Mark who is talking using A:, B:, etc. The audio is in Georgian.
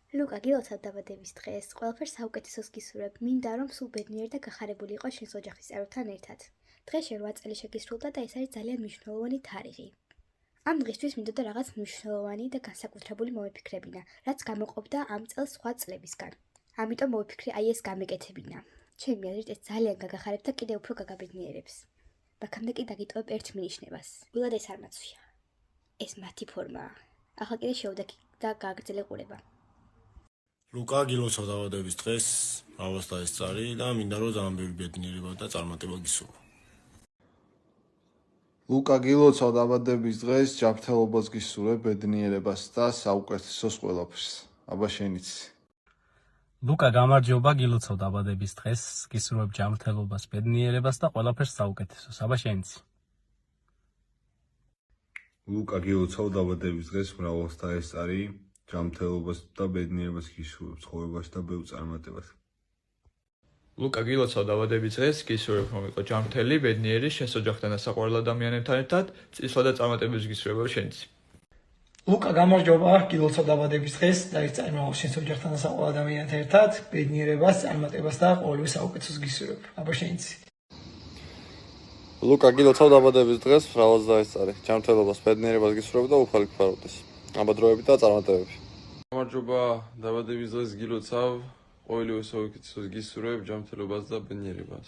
A: ლუკა, გილოცავ დაბადების დღეს, ყველაფერს საუკეთესოს გისურვებ, მინდა რომ სულ ბედნიერი და გახარებული იყოს შენს ოჯახის წევრებთან ერთად. დღეში 8 წელი შეგისრულდა და ეს არის ძალიან მნიშვნელოვანი თარიღი. ამ დღისთვის მინდოდა რაღაც მნიშვნელოვანი და განსაკუთრებული მომიფიქრებინა, რაც გამოყოფდა ამ წელს სხვა წლებისგან. ამიტომ მოვიფიქრე აი ეს გამეკეთებინა. ჩემი აზრით ეს ძალიან გაგახარებს და კიდევ უფრო გაგაბედნიერებს. აქამდე კი დაგიტოვებ ერთ მინიშნებას. ვილად ეს არ მაცვია. ეს მათი ფორმაა. ახლა კიდე შევდექი და გააგრძელე ყურება.
B: ლუკა, გილოცავ დაბადების დღეს, აბას და ეს წარი და მინდა რომ ძალიან ბევრი ბედნიერება და წარმატება გისურვო.
C: ლუკა, გილოცავ დაბადების დღეს, ჯანმრთელობას გისურვებ, ბედნიერებას და საუკეთესოს ყველაფერს. აბა შენიც.
D: ლუკა, გამარჯობა, გილოცავ დაბადების დღეს, გისურვებ ჯანმრთელობას, ბედნიერებას და ყველაფერს საუკეთესოს. აბა შენიც.
E: ლუკა, გილოცავ დაბადების დღეს, მრავალს და ეს წარი, ჯანმრთელობას და ბედნიერებას გისურვებ ცხოვრებაში და ბევრ წარმატებას.
F: ლუკა, გილოცავ დაბადების დღეს, გისურვებ რომ იყო ჯანმრთელი, ბედნიერი, შენს ოჯახთან და საყვარელ ადამიანებთან ერთად, წისვლა და წარმატებებს გისურვებ შენც.
G: ლუკა, გამარჯობა, გილოცავ დაბადების დღეს, დაიწყე მრავალ შენს ოჯახთან და საყვარელ ადამიანთან ერთად, ბედნიერებას, წარმატებას და ყოველივე საუკეთესოს გისურვებ. აბა შენც.
H: ლუკა, გილოცავ დაბადების დღეს, მრავალს და ეს წარი, ჯანმრთელობას, ბედნიერებას გისურვებ და უფალი გფარობდეს. აბა დროებით და წარმატებები.
I: გამარჯობა, დაბადების დღეს გილოცავ, ყოველივე საუკეთესოს გისურვებ, ჯანმრთელობას და ბედნიერებას.